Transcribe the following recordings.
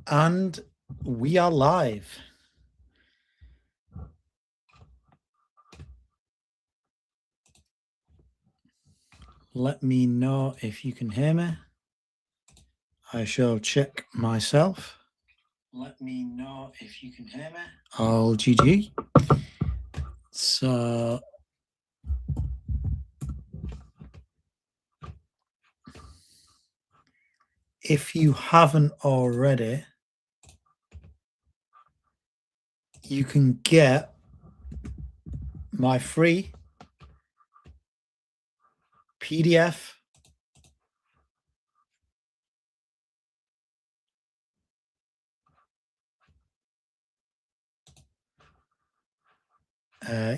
And we are live. Let me know if you can hear me. I shall check myself. Let me know if you can hear me. All GG. So if you haven't already, you can get my free PDF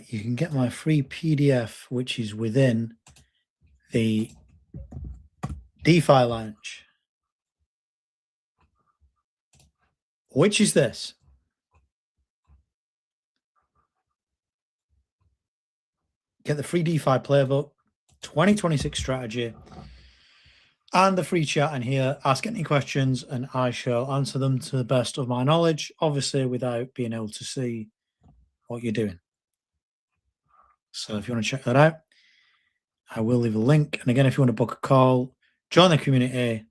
you can get my free PDF, which is within the DeFi Lounge. Which is this? Get the free DeFi playbook, 2026 strategy, and the free chat in here. Ask any questions and I shall answer them to the best of my knowledge, obviously without being able to see what you're doing. So if you want to check that out, I will leave a link. And again, if you want to book a call, join the community,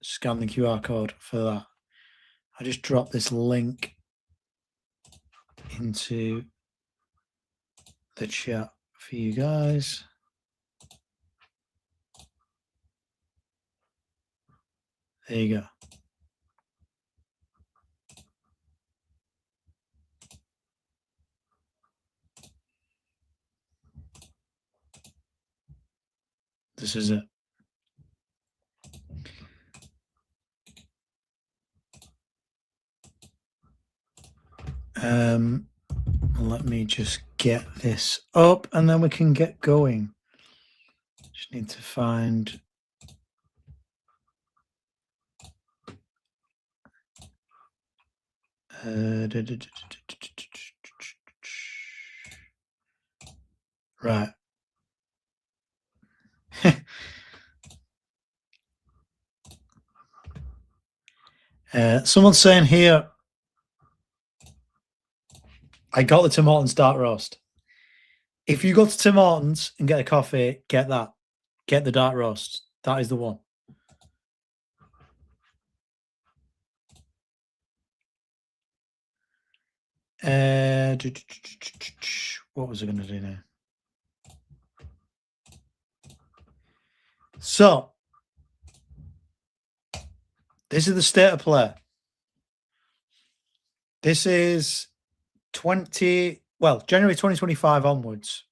scan the QR code for that. I just dropped this link into the chat for you guys. There you go. This is it. Let me just get this up and then we can get going. Just need to find right. Someone's saying here, I got the Tim Hortons dark roast. If you go to Tim Hortons and get a coffee, get that. Get the dark roast. That is the one. What was I going to do now? So, this is the state of play. This is January 2025 onwards.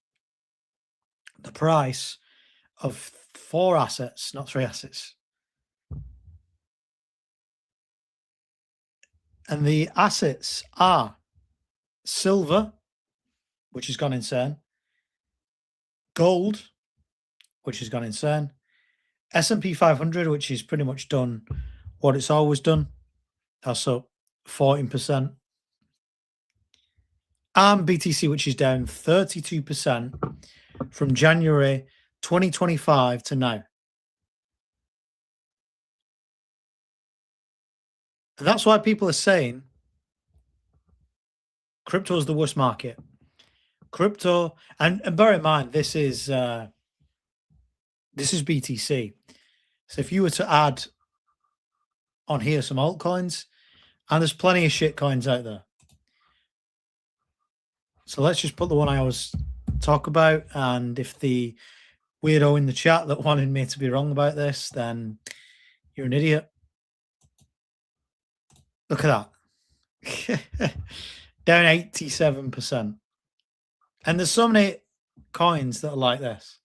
The price of 4 assets, not 3 assets. And the assets are silver, which has gone insane, gold, which has gone insane, S&P 500, which is pretty much done what it's always done. That's up 14%. And BTC, which is down 32% from January 2025 to now. And that's why people are saying crypto is the worst market. Crypto, and bear in mind, this is BTC. So if you were to add on here some altcoins, and there's plenty of shit coins out there. So let's just put the one I always talk about. And if the weirdo in the chat that wanted me to be wrong about this, then you're an idiot. Look at that. Down 87%. And there's so many coins that are like this.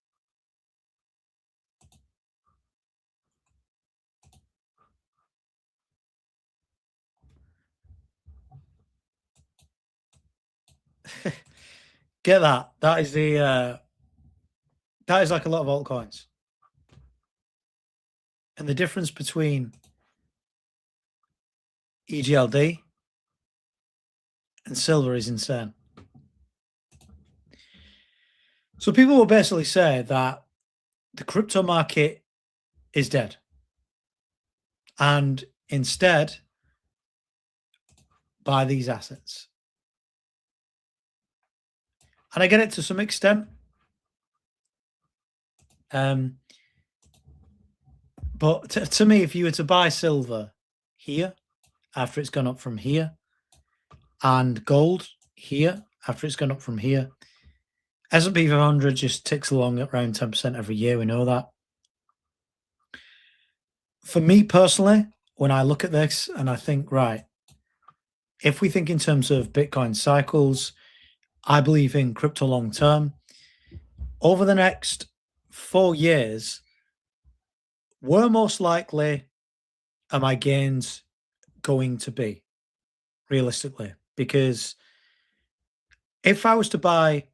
Get that. That is the that is like a lot of altcoins. And the difference between EGLD and silver is insane. So people will basically say that the crypto market is dead. And instead, buy these assets. And I get it to some extent. But to me, if you were to buy silver here, after it's gone up from here, and gold here, after it's gone up from here, S&P 500 just ticks along at around 10% every year. We know that. For me personally, when I look at this and I think, right, if we think in terms of Bitcoin cycles, I believe in crypto long term. Over the next 4 years, where most likely are my gains going to be, realistically? Because if I was to buy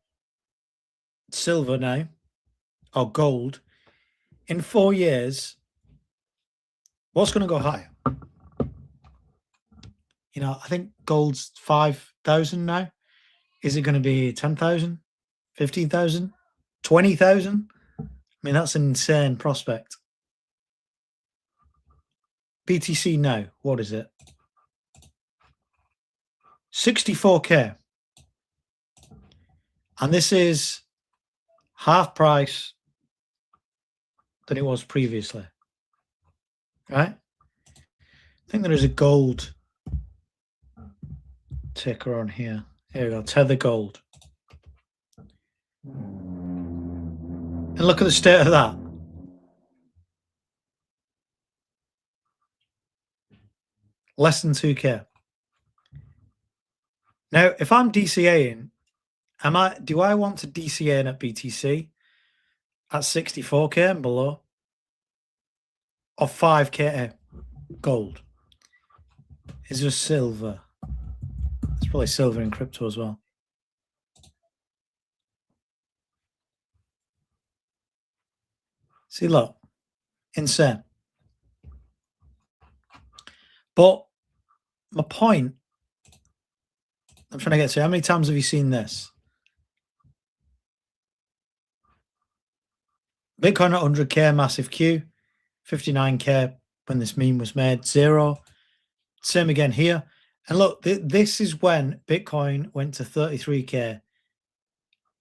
silver now or gold in 4 years, what's going to go higher? You know, I think gold's 5,000 now. Is it going to be 10,000, 15,000, 20,000? I mean, that's an insane prospect. BTC now, what is it? 64K. And this is half price than it was previously. Right? I think there is a gold ticker on here. Here we go, Tether Gold. And look at the state of that. Less than 2K. Now, if I'm DCAing, do I want to DCA in at BTC at 64K and below? Or 5K gold? Is there silver? There's probably silver in crypto as well. See, look, insane. But my point I'm trying to get to, how many times have you seen this? Bitcoin at 100K, massive Q, 59K when this meme was made, 0. Same again here. And look, this is when Bitcoin went to 33K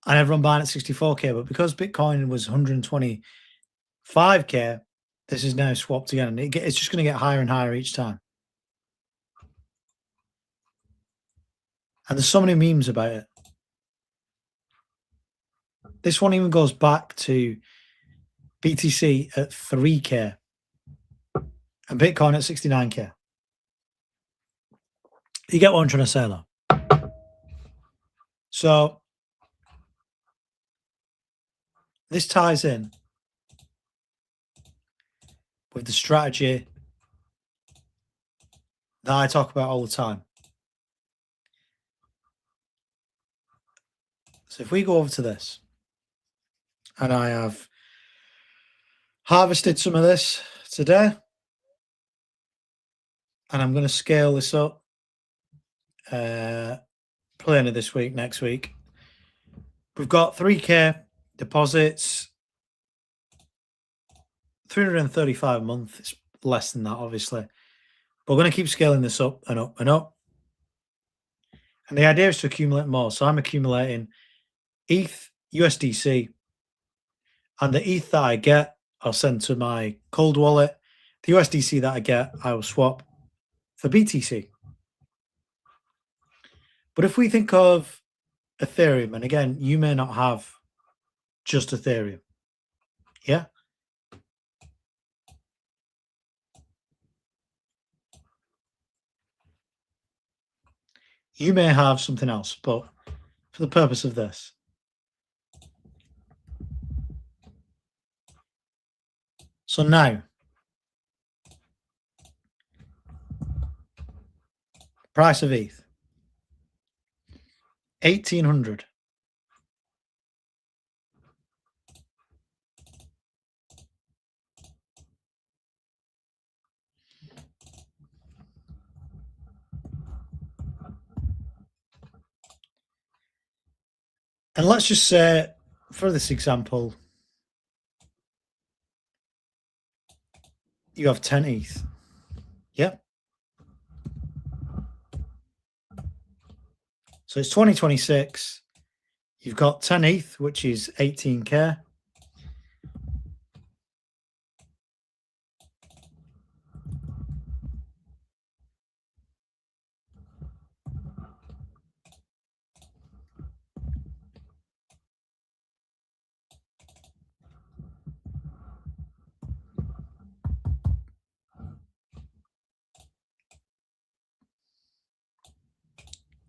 and everyone buying at 64K. But because Bitcoin was 125K, this is now swapped again. And it's just going to get higher and higher each time. And there's so many memes about it. This one even goes back to BTC at 3K and Bitcoin at 69K. You get what I'm trying to say, though. So this ties in with the strategy that I talk about all the time. So if we go over to this, and I have harvested some of this today, and I'm going to scale this up plainer this week, next week. We've got 3K deposits, 335 a month. It's less than that, obviously. But we're going to keep scaling this up and up and up. And the idea is to accumulate more. So I'm accumulating ETH, USDC, and the ETH that I get, I'll send to my cold wallet. The USDC that I get, I will swap for BTC. But if we think of Ethereum, and again, you may not have just Ethereum. Yeah? You may have something else, but for the purpose of this. So now, price of ETH, 1,800. And let's just say, for this example, you have 10 ETH. Yeah. So it's 2026. You've got 10 ETH, which is 18K.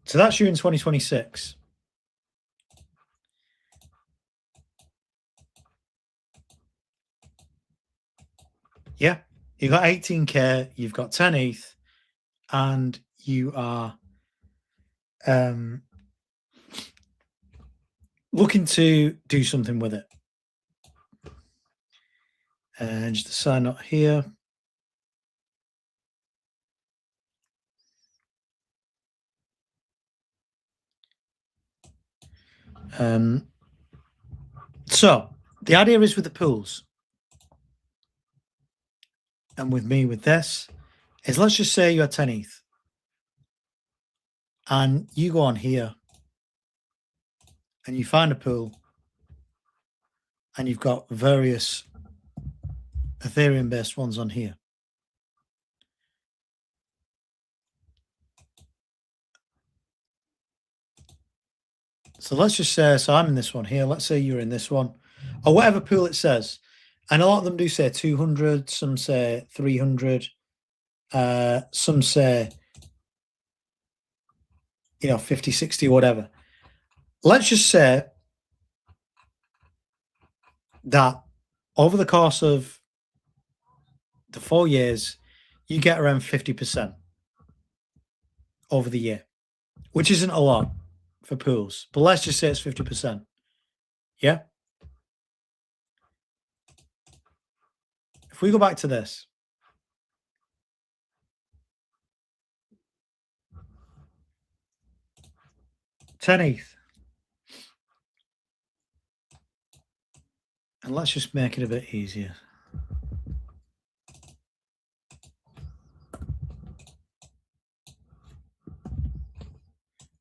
So that's you in 2026. Yeah, you've got 18K, you've got 10 ETH, and you are looking to do something with it. And just the sign up here. So the idea is with the pools, and with me with this, is let's just say you had 10 ETH, and you go on here, and you find a pool, and you've got various Ethereum-based ones on here. So let's just say, so I'm in this one here. Let's say you're in this one, or whatever pool it says. And a lot of them do say 200, some say 300, some say, 50, 60, whatever. Let's just say that over the course of the 4 years, you get around 50% over the year, which isn't a lot for pools, but let's just say it's 50%. Yeah. If we go back to this, ten ETH, and let's just make it a bit easier.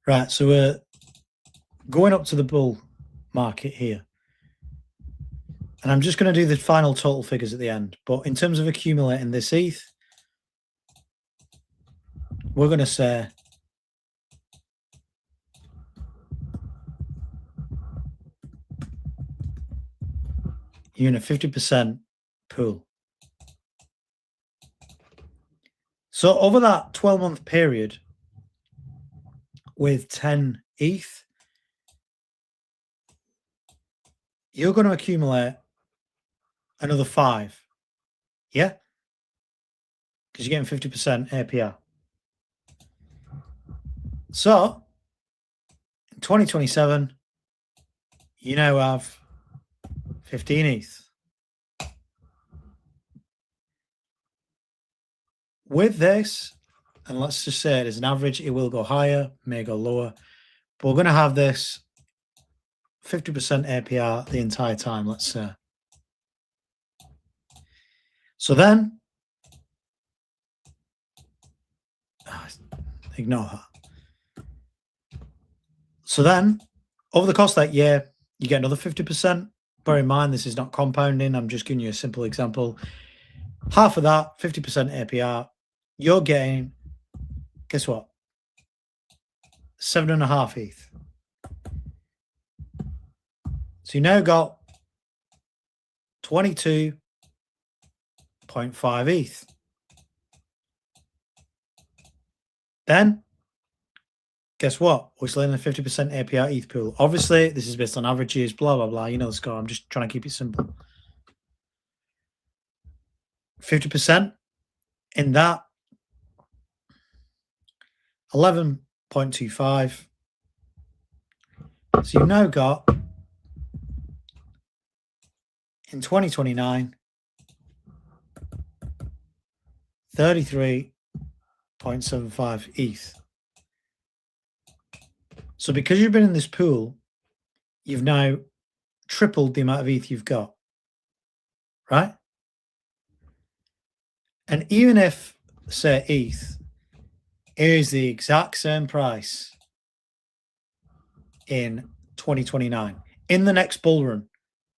Right, so we're going up to the bull market here. And I'm just going to do the final total figures at the end. But in terms of accumulating this ETH, we're going to say you're in a 50% pool. So over that 12-month period with 10 ETH, you're going to accumulate another 5. Yeah? Because you're getting 50% APR. So in 2027, you now have 15 ETH. With this, and let's just say it as an average, it will go higher, may go lower, but we're going to have this 50% APR the entire time, let's say. So then, ignore that. So then, over the course of that year, you get another 50%. Bear in mind, this is not compounding. I'm just giving you a simple example. Half of that, 50% APR, you're getting, guess what? 7.5 ETH. So you now got 22.5 ETH. Then, guess what? We're still in a 50% APR ETH pool. Obviously, this is based on averages, blah, blah, blah. You know the score. I'm just trying to keep it simple. 50% in that, 11.25. So you've now got, in 2029, 33.75 ETH. So because you've been in this pool, you've now tripled the amount of ETH you've got, right? And even if, say, ETH is the exact same price in 2029. In the next bull run,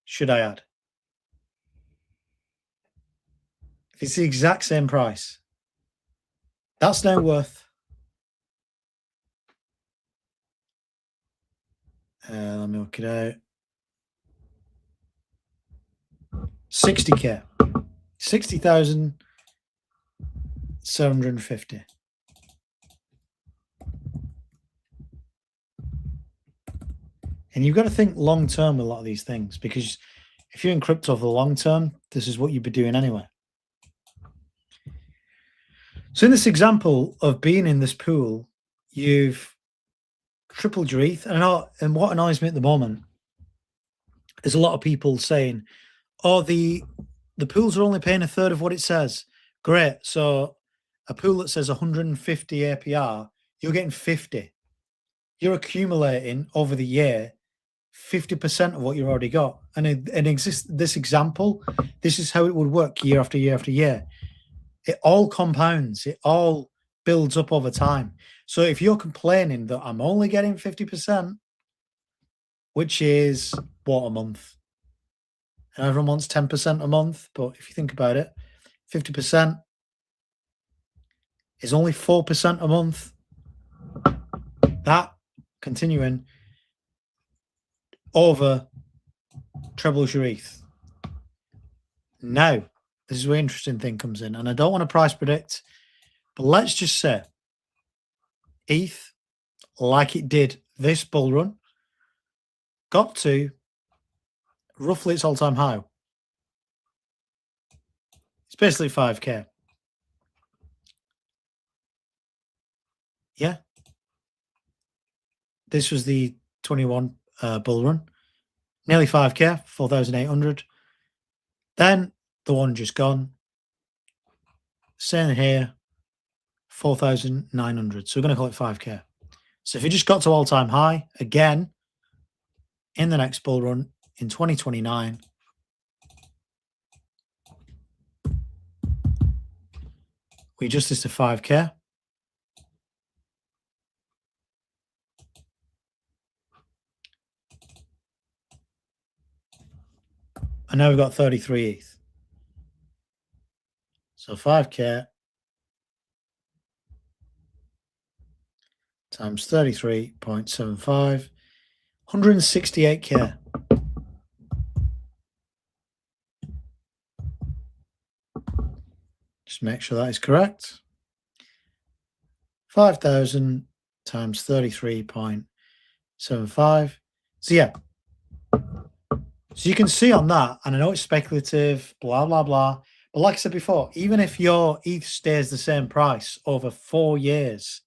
should I add? If it's the exact same price, that's now worth, let me work it out, 60k, 60,750. And you've got to think long term with a lot of these things, because if you're in crypto for the long term, this is what you'd be doing anyway. So in this example of being in this pool, you've tripled your ETH. And what annoys me at the moment is a lot of people saying, oh, the pools are only paying a third of what it says. Great. So a pool that says 150 APR, you're getting 50. You're accumulating over the year 50% of what you've already got. And this example, this is how it would work year after year after year. It all compounds. It all builds up over time. So if you're complaining that I'm only getting 50%, which is what, a month? And everyone wants 10% a month. But if you think about it, 50% is only 4% a month. That continuing over trebles your ETH. Now, this is where interesting thing comes in. And I don't want to price predict, but let's just say ETH, like it did this bull run, got to roughly its all-time high. It's basically 5k. Yeah. This was the 21 bull run. Nearly 5k, 4,800. Then the one just gone. Same here, 4,900. So we're going to call it 5k. So if it just got to all-time high, again, in the next bull run in 2029, we adjust this to 5k. And now we've got 33 ETH. So 5k times 33.75, 168k. Just make sure that is correct. 5,000 times 33.75. So yeah. So you can see on that, and I know it's speculative, blah, blah, blah. But like I said before, even if your ETH stays the same price over 4 years,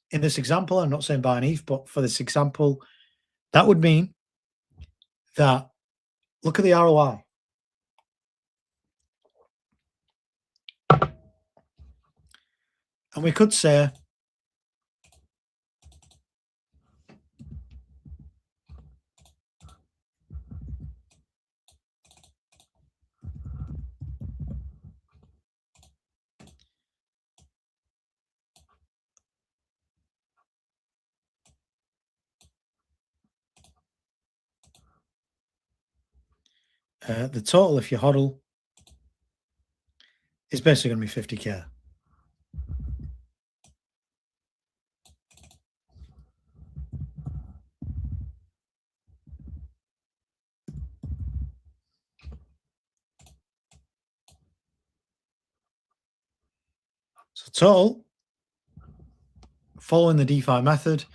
in this example, I'm not saying buy an ETH, but for this example, that would mean that, look at the ROI. And we could say, the total, if you hodl, is basically going to be 50k. So total, following the DeFi method,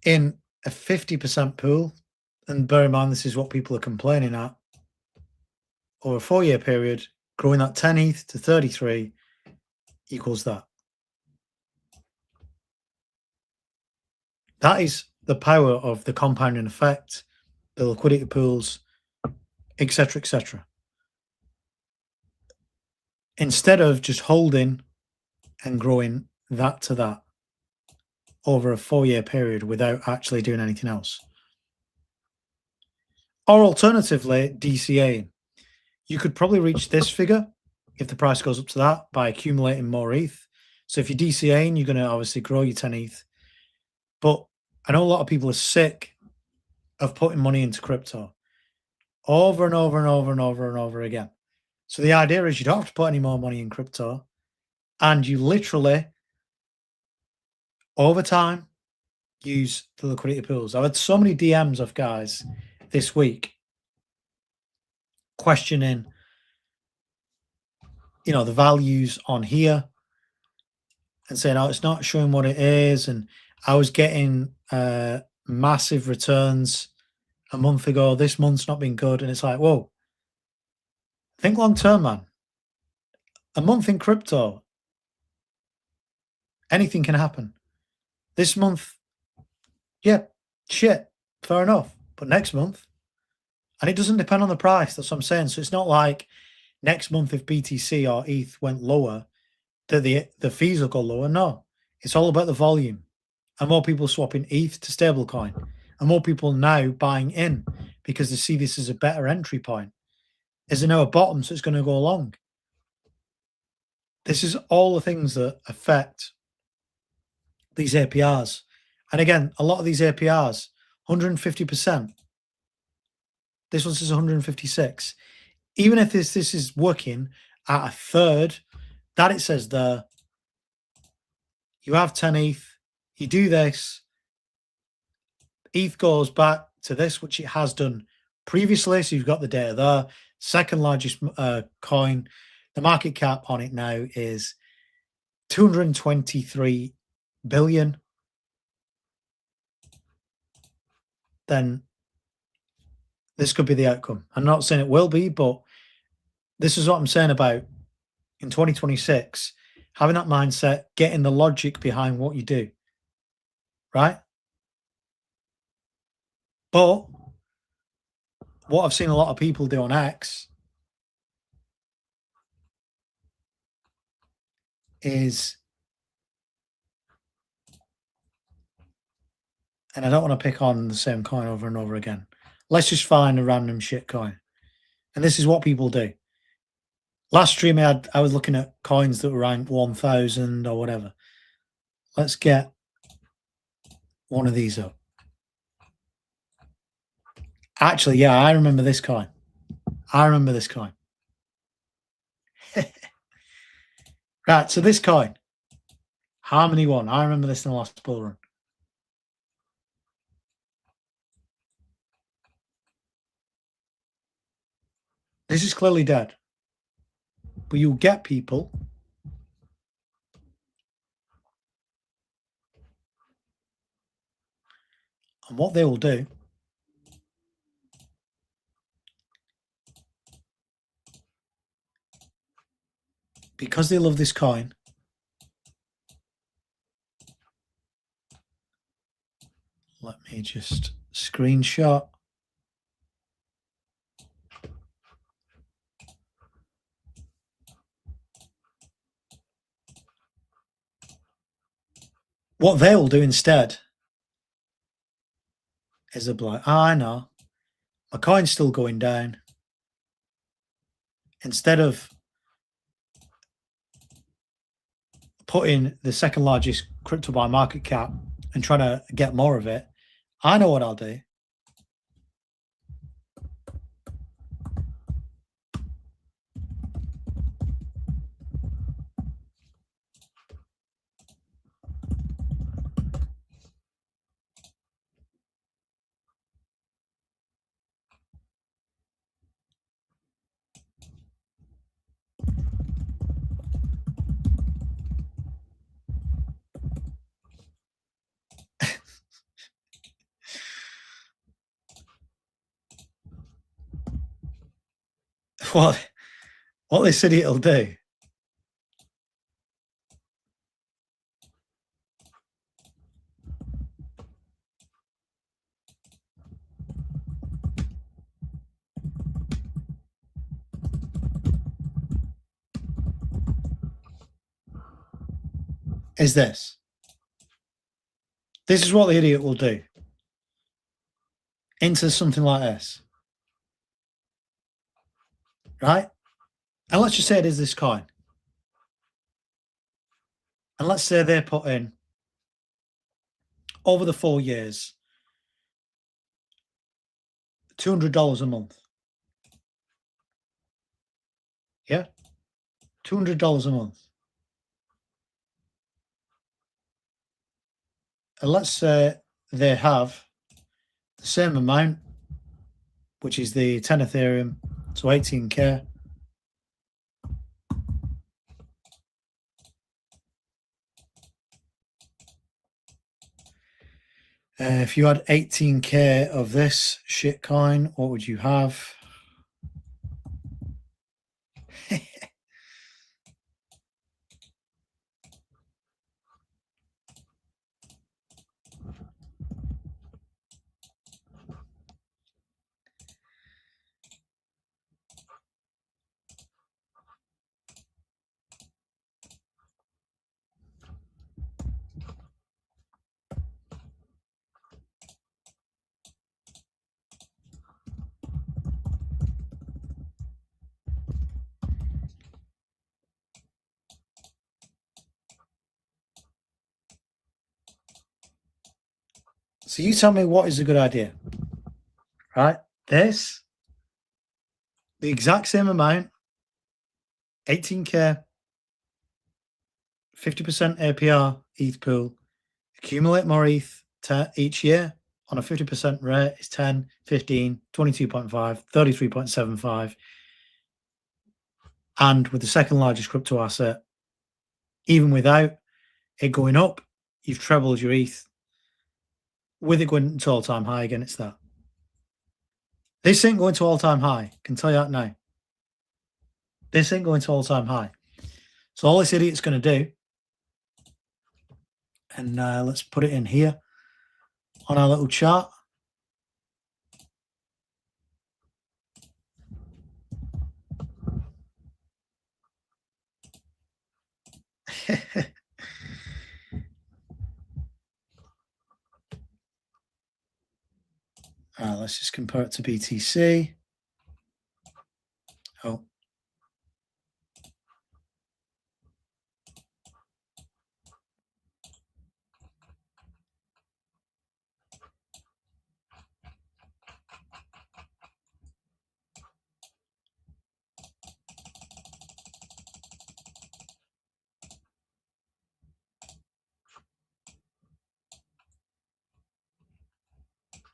in a 50% pool, and bear in mind this is what people are complaining at, over a 4-year period, growing that 10 ETH to 33 equals that. That is the power of the compounding effect, the liquidity pools, etc., etc. Instead of just holding and growing that to that over a 4-year period without actually doing anything else. Or alternatively, DCAing. You could probably reach this figure if the price goes up to that by accumulating more ETH. So if you're DCAing, you're going to obviously grow your 10 ETH. But I know a lot of people are sick of putting money into crypto over and over and over and over and over again. So the idea is you don't have to put any more money in crypto, and you literally, over time, use the liquidity pools. I've had so many DMs of guys this week questioning, the values on here and saying, oh, it's not showing what it is. And I was getting massive returns a month ago. This month's not been good. And it's like, whoa, think long term, man. A month in crypto, anything can happen. This month, yeah, shit, fair enough. But next month, and it doesn't depend on the price. That's what I'm saying. So it's not like next month if BTC or ETH went lower, that the fees will go lower. No, it's all about the volume. And more people swapping ETH to stablecoin. And more people now buying in because they see this as a better entry point. There's no bottom, so it's going to go long. This is all the things that affect these APRs. And again, a lot of these APRs, 150%. This one says 156. Even if this is working at a third, that it says there, you have 10 ETH, you do this, ETH goes back to this, which it has done previously. So you've got the data there. Second largest coin. The market cap on it now is 223 billion. Then this could be the outcome. I'm not saying it will be, but this is what I'm saying about in 2026, having that mindset, getting the logic behind what you do, right? But what I've seen a lot of people do on X is, and I don't want to pick on the same coin over and over again. Let's just find a random shit coin. And this is what people do. Last stream I was looking at coins that were ranked 1,000 or whatever. Let's get one of these up. Actually, yeah, I remember this coin. I remember this coin. Right, so this coin, Harmony One. I remember this in the last bull run. This is clearly dead. But you'll get people and what they will do because they love this coin, let me just screenshot. What they'll do instead is they'll be like, I know, my coin's still going down. Instead of putting the second largest crypto by market cap and trying to get more of it, I know what I'll do. What this idiot will do is this. This is what the idiot will do. Into something like this. Right? And let's just say it is this coin. And let's say they put in over the 4 years, $200 a month. Yeah, $200 a month. And let's say they have the same amount, which is the 10 Ethereum, so 18K. If you had 18K of this shitcoin, what would you have? So you tell me what is a good idea, right? This, the exact same amount, 18K, 50% APR, ETH pool, accumulate more ETH each year on a 50% rate is 10, 15, 22.5, 33.75. And with the second largest crypto asset, even without it going up, you've trebled your ETH. With it going to all-time high again, it's that. This ain't going to all-time high. I can tell you that now. This ain't going to all-time high. So all this idiot's going to do, and let's put it in here on our little chart. Let's just compare it to BTC. Oh.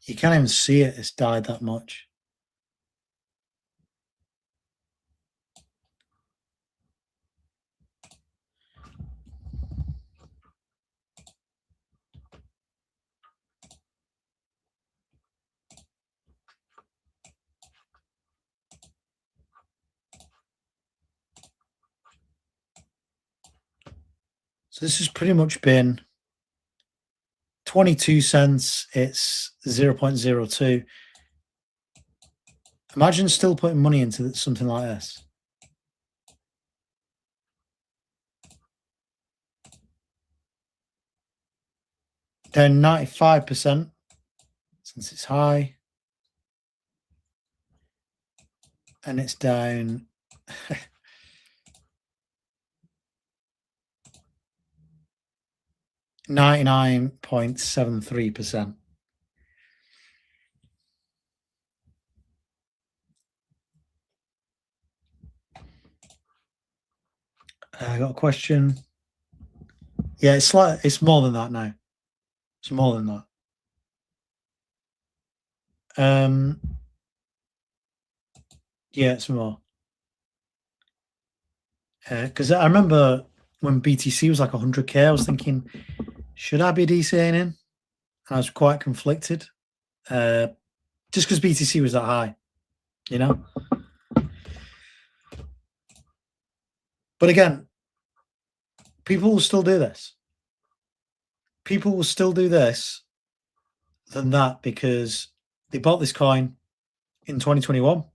You can't even see it. It's died that much. So this has pretty much been 22 cents. It's 0.02. Imagine still putting money into something like this. Down 95% since it's high. And it's down 99.73%. I got a question. Yeah, it's more than that now. It's more than that. Yeah, it's more. Because I remember when BTC was like 100K, I was thinking, should I be DCing in? And I was quite conflicted. Just because BTC was that high, you know? But again, people will still do this. People will still do this than that because they bought this coin in 2021.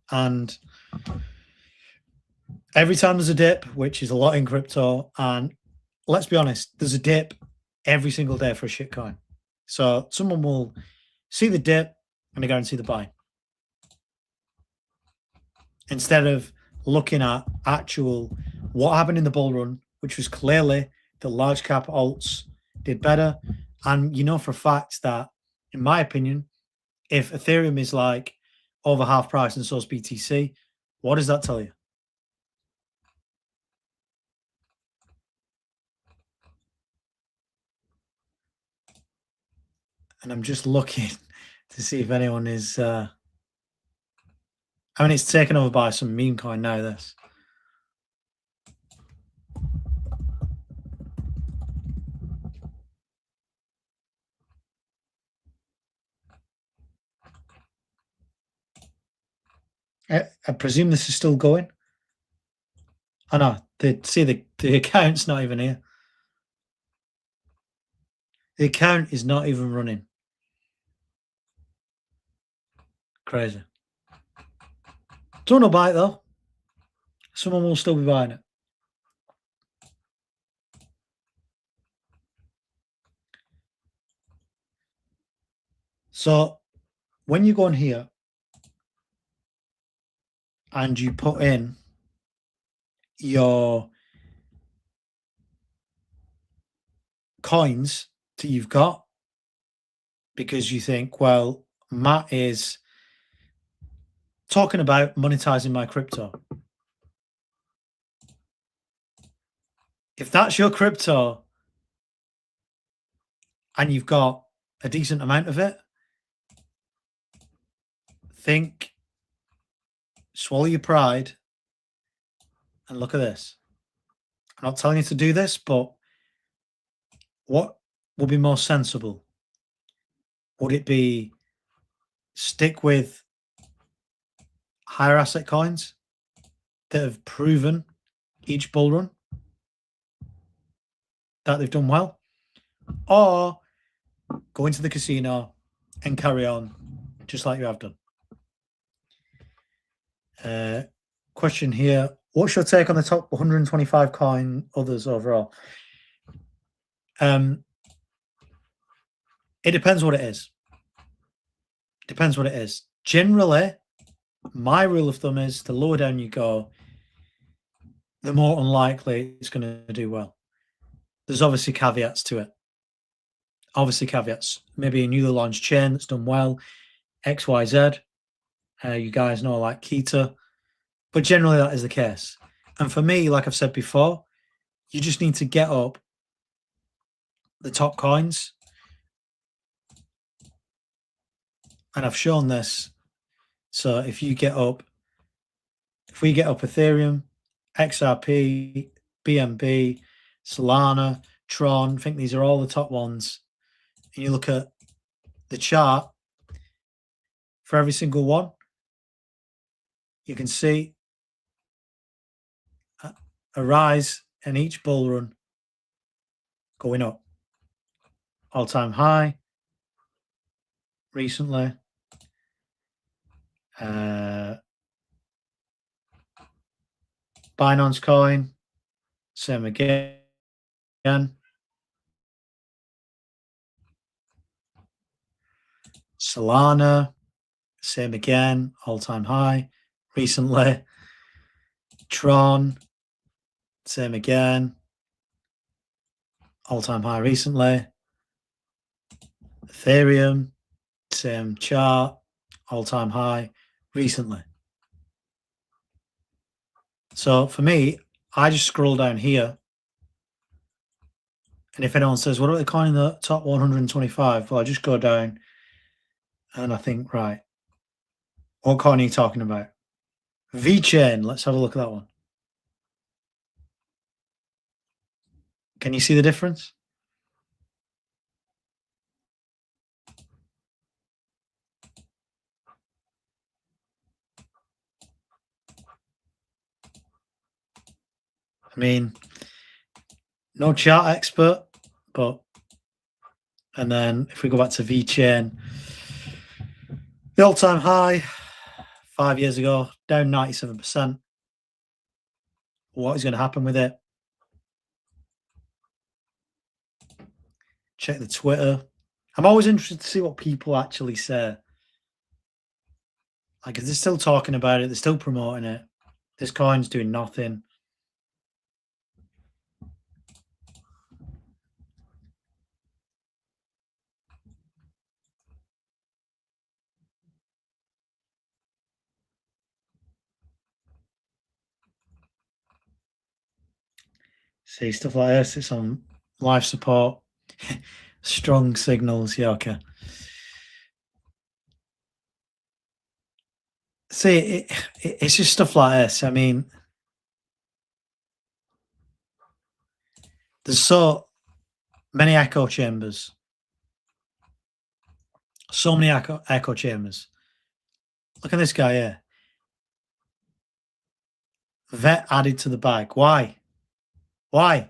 And every time there's a dip, which is a lot in crypto, and let's be honest, there's a dip every single day for a shitcoin. So someone will see the dip and they go and see the buy. Instead of looking at actual what happened in the bull run, which was clearly the large cap alts did better. And you know for a fact that, in my opinion, if Ethereum is like over half price and so is BTC, what does that tell you? And I'm just looking to see if anyone is. I mean, it's taken over by some meme coin now. This. I presume this is still going. Oh no, the account's not even here. The account is not even running. Crazy. Don't know buy it though. Someone will still be buying it. So when you go in here and you put in your coins that you've got, because you think, well, Matt is talking about monetizing my crypto. If that's your crypto and you've got a decent amount of it, think, swallow your pride, and look at this. I'm not telling you to do this, but what would be more sensible? Would it be stick with higher asset coins that have proven each bull run that they've done well, or go into the casino and carry on just like you have done? Question here. What's your take on the top 125 coin others overall? It depends what it is. Depends what it is. Generally, my rule of thumb is the lower down you go, the more unlikely it's going to do well. There's obviously caveats to it. Obviously caveats. Maybe a newly launched chain that's done well, XYZ. You guys know, like Kita. But generally that is the case. And for me, like I've said before, you just need to get up the top coins. And I've shown this. So if we get up Ethereum, XRP, BNB, Solana, Tron, I think these are all the top ones. And you look at the chart for every single one, you can see a rise in each bull run going up. All-time high recently. Binance coin, same again. Solana, same again, all-time high recently. Tron, same again, all-time high recently. Ethereum, same chart, all-time high recently. So for me, I just scroll down here, and if anyone says, what about the coin in the top 125? Well, I just go down and I think, right, what coin are you talking about? VeChain, let's have a look at that one. Can you see the difference? I mean, no chart expert, but, and then if we go back to VeChain, the all-time high 5 years ago, down 97%. What is going to happen with it? Check the Twitter. I'm always interested to see what people actually say. Like, if they're still talking about it, they're still promoting it, this coin's doing nothing. See, stuff like this, it's on life support, strong signals. Yeah, okay. See, it's just stuff like this. I mean, there's so many echo chambers. So many echo chambers. Look at this guy here. Vet added to the bag. Why? Why?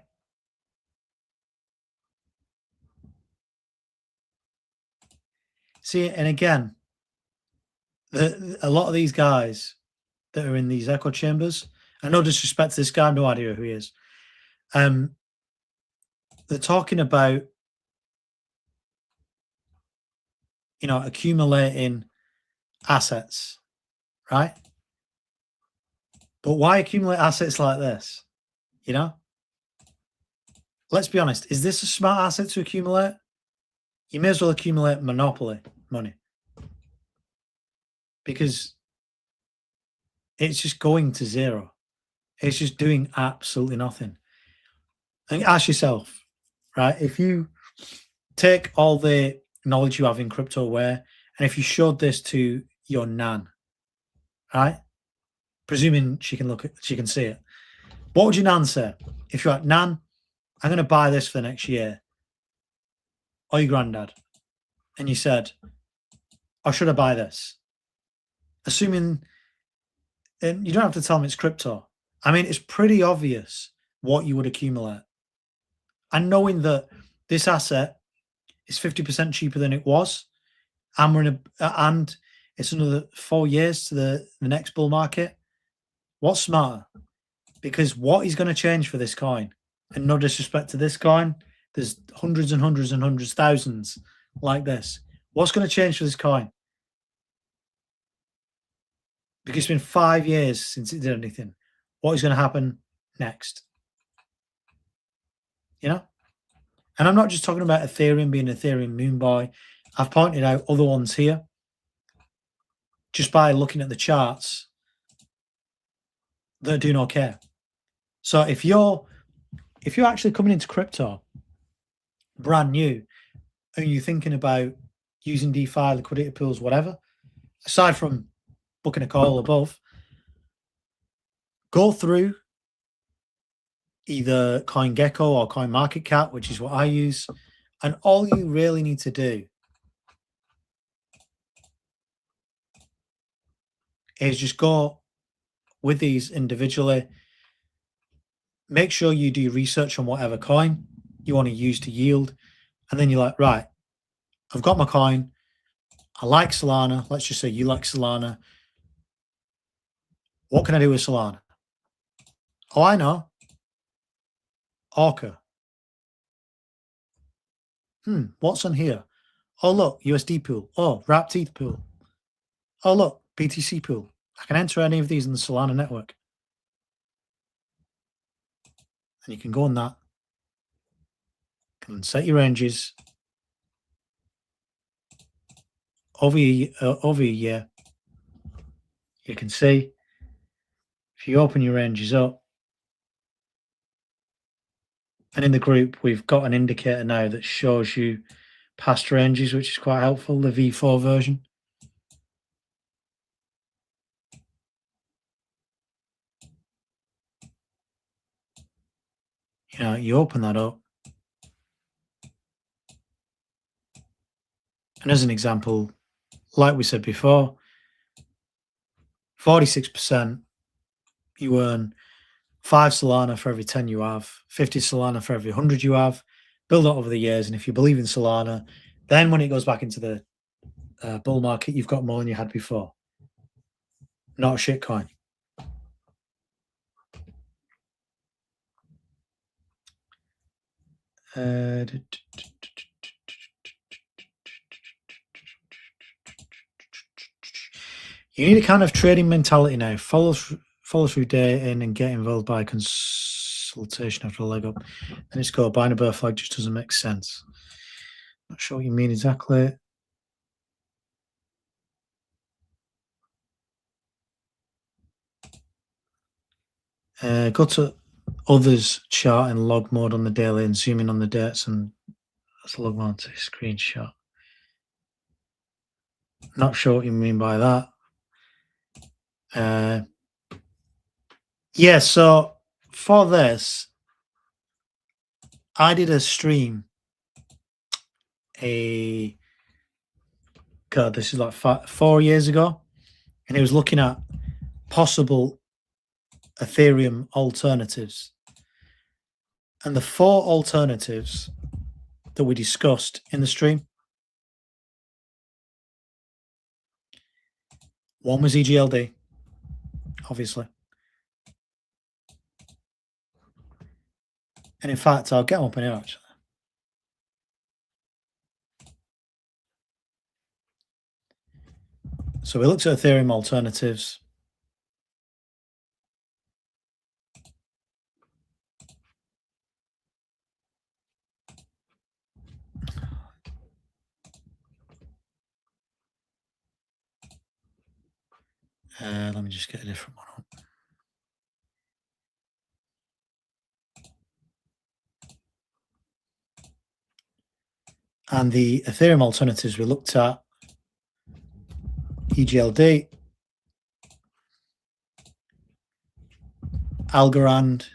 See, and again, a lot of these guys that are in these echo chambers, and no disrespect to this guy, I have no idea who he is. They're talking about, accumulating assets, right? But why accumulate assets like this? Let's be honest. Is this a smart asset to accumulate? You may as well accumulate monopoly money, because it's just going to zero. It's just doing absolutely nothing. And ask yourself, right? If you take all the knowledge you have in crypto aware, and if you showed this to your nan, right? Presuming she can see it. What would your nan say? If you're like, Nan, I'm going to buy this for the next year. Or your granddad. And you said, or should I buy this? Assuming, and you don't have to tell them it's crypto. I mean, it's pretty obvious what you would accumulate. And knowing that this asset is 50% cheaper than it was, and and it's another 4 years to the next bull market, what's smarter? Because what is going to change for this coin? And no disrespect to this coin, there's hundreds and hundreds and hundreds, thousands like this. What's going to change for this coin? Because it's been 5 years since it did anything. What is going to happen next? And I'm not just talking about Ethereum being Ethereum moon boy. I've pointed out other ones here just by looking at the charts that are doing okay. So if you're actually coming into crypto brand new and you're thinking about using DeFi, liquidity pools, whatever, aside from booking a call above, go through either CoinGecko or CoinMarketCap, which is what I use, and all you really need to do is just go with these individually. Make sure you do research on whatever coin you want to use to yield. And then you're like, right, I've got my coin. I like Solana. Let's just say you like Solana. What can I do with Solana? Oh, I know. Orca. What's on here? Oh, look, USD pool. Oh, Wrap Teeth pool. Oh, look, BTC pool. I can enter any of these in the Solana network. And you can go on that. And set your ranges over a year. You can see if you open your ranges up, and in the group we've got an indicator now that shows you past ranges, which is quite helpful, the V4 version. You open that up, and as an example, like we said before, 46%, you earn 5 Solana for every 10 you have, 50 Solana for every 100 you have. Build that over the years, and if you believe in Solana, then when it goes back into the bull market, you've got more than you had before. Not a shit coin. You need a kind of trading mentality now. Follow through day in and get involved by consultation after a leg up. And it's called buying a bear flag just doesn't make sense. Not sure what you mean exactly. Go to others chart in log mode on the daily and zoom in on the dates, and let's log on to screenshot. Not sure what you mean by that. Yeah, so for this, I did a stream. God, this is like 4 years ago, and it was looking at possible Ethereum alternatives. And the 4 alternatives that we discussed in the stream, one was EGLD, obviously. And in fact, I'll get them up in here actually. So we looked at Ethereum alternatives. Let me just get a different one up. And the Ethereum alternatives we looked at EGLD, Algorand,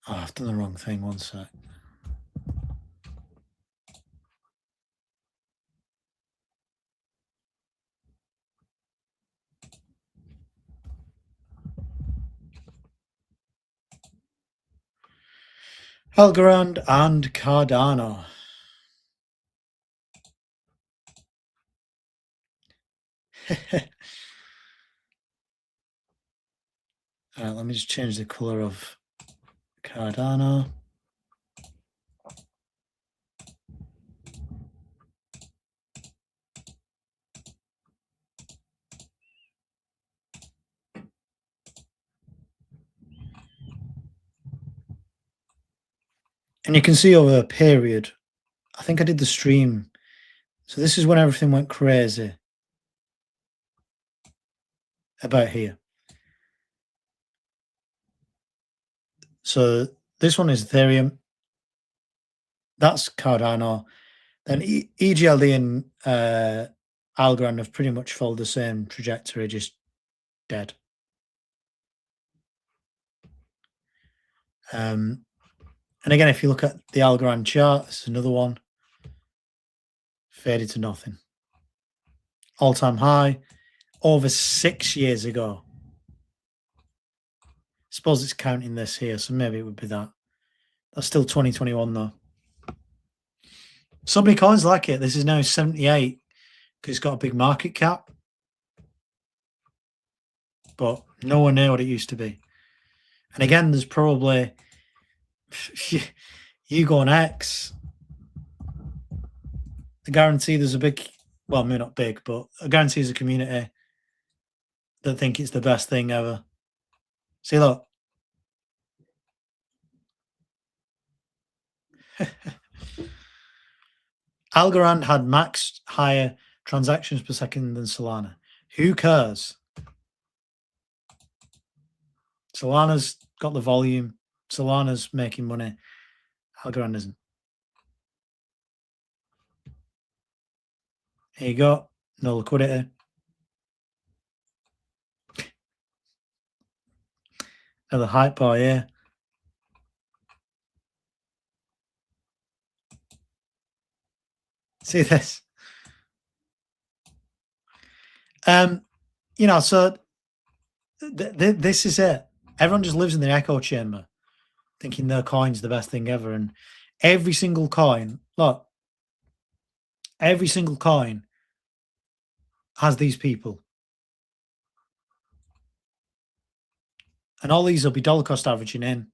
oh, I've done the wrong thing, one sec. Algorand and Cardano. All right, let me just change the color of Cardano. And you can see over a period, I think I did the stream. So this is when everything went crazy about here. So this one is Ethereum. That's Cardano. Then EGLD and Algorand have pretty much followed the same trajectory, just dead. And again, if you look at the Algorand chart, this is another one. Faded to nothing. All-time high over 6 years ago. Suppose it's counting this here, so maybe it would be that. That's still 2021 though. So many coins like it. This is now 78 because it's got a big market cap, but nowhere near what it used to be. And again, there's probably you go on X. I guarantee there's a big, well, maybe not big, but I guarantee there's a community that think it's the best thing ever. See, look. Algorand had max higher transactions per second than Solana. Who cares? Solana's got the volume. Solana's making money. Algorand isn't. Here you go. No liquidity. Another hype bar here. See this? You know, so this is it. Everyone just lives in the echo chamber, thinking their coin's the best thing ever. And every single coin, look, every single coin has these people. And all these will be dollar cost averaging in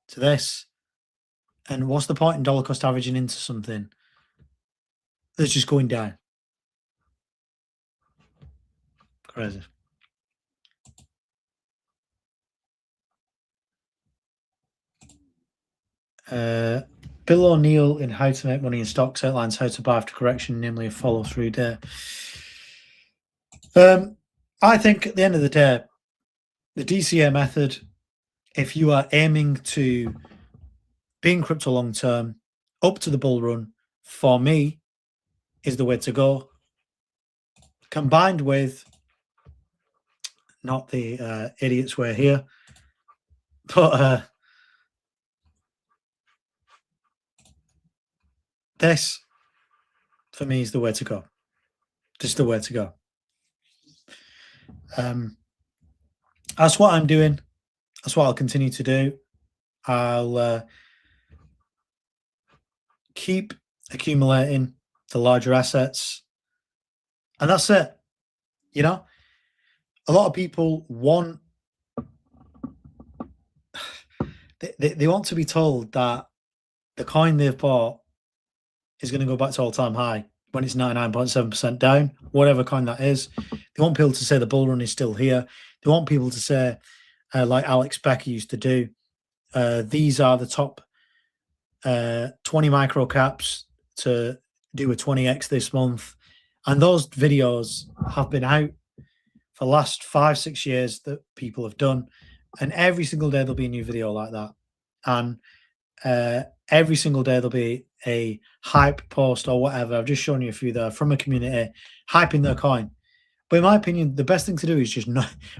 to this. And what's the point in dollar cost averaging into something that's just going down? Crazy. Bill O'Neill in How to Make Money in Stocks outlines how to buy after correction, namely a follow-through day. I think at the end of the day, the DCA method, if you are aiming to be in crypto long term, up to the bull run, for me, is the way to go. Combined with, not the idiot's way here, but this, for me, is the way to go. Just the way to go. That's what I'm doing. That's what I'll continue to do. I'll keep accumulating the larger assets, and that's it. You know, a lot of people want they want to be told that the coin they've bought is going to go back to all-time high when it's 99.7% down, whatever coin that is. They want people to say the bull run is still here. They want people to say, like Alex Becker used to do, these are the top 20 micro caps to do a 20x this month. And those videos have been out for the last 5-6 years that people have done. And every single day there'll be a new video like that. And every single day there'll be a hype post or whatever. I've just shown you a few there from a community hyping their coin. But in my opinion, the best thing to do is just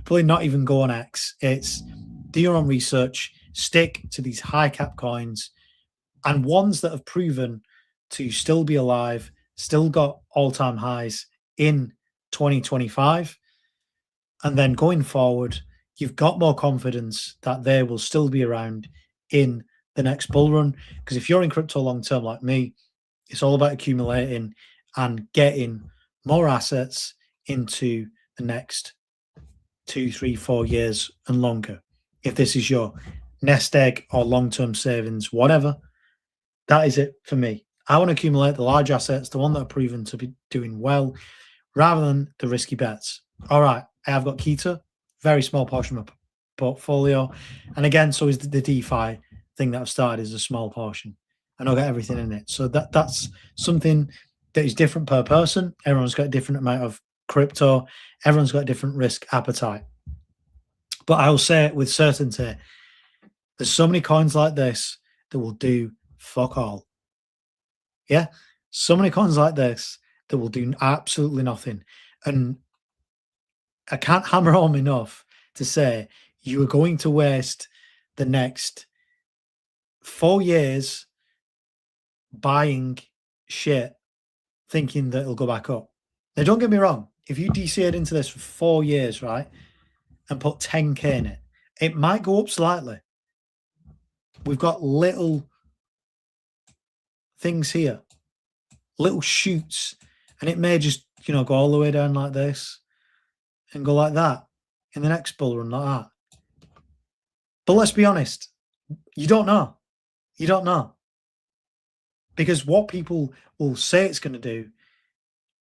probably not even go on X. It's do your own research, stick to these high cap coins and ones that have proven to still be alive, still got all-time highs in 2025. And then going forward, you've got more confidence that they will still be around in the next bull run. Because if you're in crypto long-term like me, it's all about accumulating and getting more assets into the next 2, 3, 4 years and longer. If this is your nest egg or long-term savings, whatever, that is it for me. I want to accumulate the large assets, the one that are proven to be doing well, rather than the risky bets. All right, I have got Kita, very small portion of my portfolio. And again, so is the DeFi thing that I've started is a small portion. And I'll get everything in it. So that's something that is different per person. Everyone's got a different amount of crypto. Everyone's got a different risk appetite. But I will say it with certainty, there's so many coins like this that will do fuck all. Yeah, so many coins like this that will do absolutely nothing. And I can't hammer home enough to say you are going to waste the next 4 years buying shit thinking that it'll go back up. Now, don't get me wrong. If you DCA'd into this for 4 years, right, and put 10K in it, it might go up slightly. We've got little things here, little shoots, and it may just, go all the way down like this and go like that in the next bull run like that. But let's be honest, you don't know. You don't know. Because what people will say it's going to do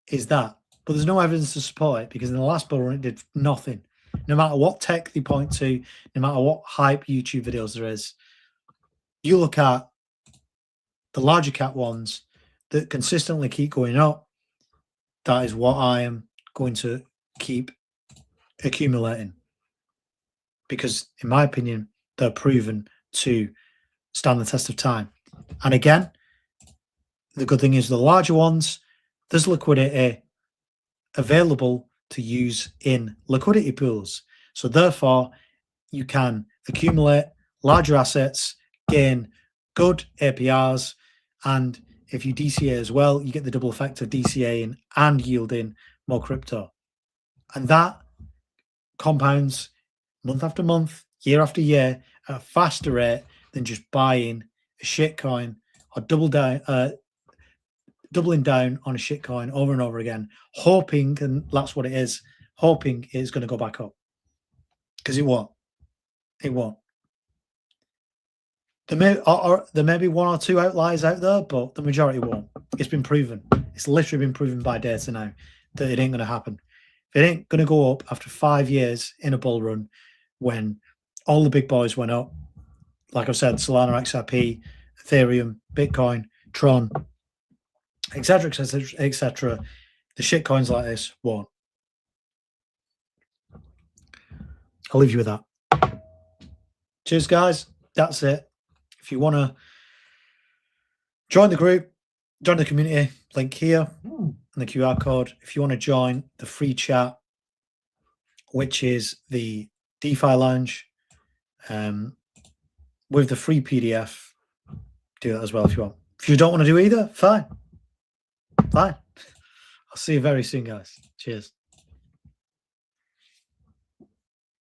is that, but there's no evidence to support it because in the last bull run it did nothing. No matter what tech they point to, no matter what hype YouTube videos there is, you look at the larger cap ones that consistently keep going up, that is what I am going to keep accumulating. Because in my opinion, they're proven to stand the test of time. And again, the good thing is the larger ones, there's liquidity available to use in liquidity pools. So therefore, you can accumulate larger assets, gain good APRs, and if you DCA as well, you get the double effect of DCAing and yielding more crypto. And that compounds month after month, year after year at a faster rate than just buying a shit coin or doubling down on a shit coin over and over again, hoping, and that's what it is, hoping it's going to go back up. Because it won't. It won't. There may be one or two outliers out there, but the majority won't. It's been proven. It's literally been proven by data now that it ain't going to happen. It ain't going to go up after 5 years in a bull run when all the big boys went up. Like I've said, Solana, XRP, Ethereum, Bitcoin, Tron, etc., etc., etc. The shit coins like this won't. I'll leave you with that. Cheers, guys. That's it. If you want to join the group, join the community, link here and the QR code. If you want to join the free chat, which is the DeFi Lounge, with the free PDF, do that as well if you want. If you don't want to do either, fine. I'll see you very soon, guys. Cheers.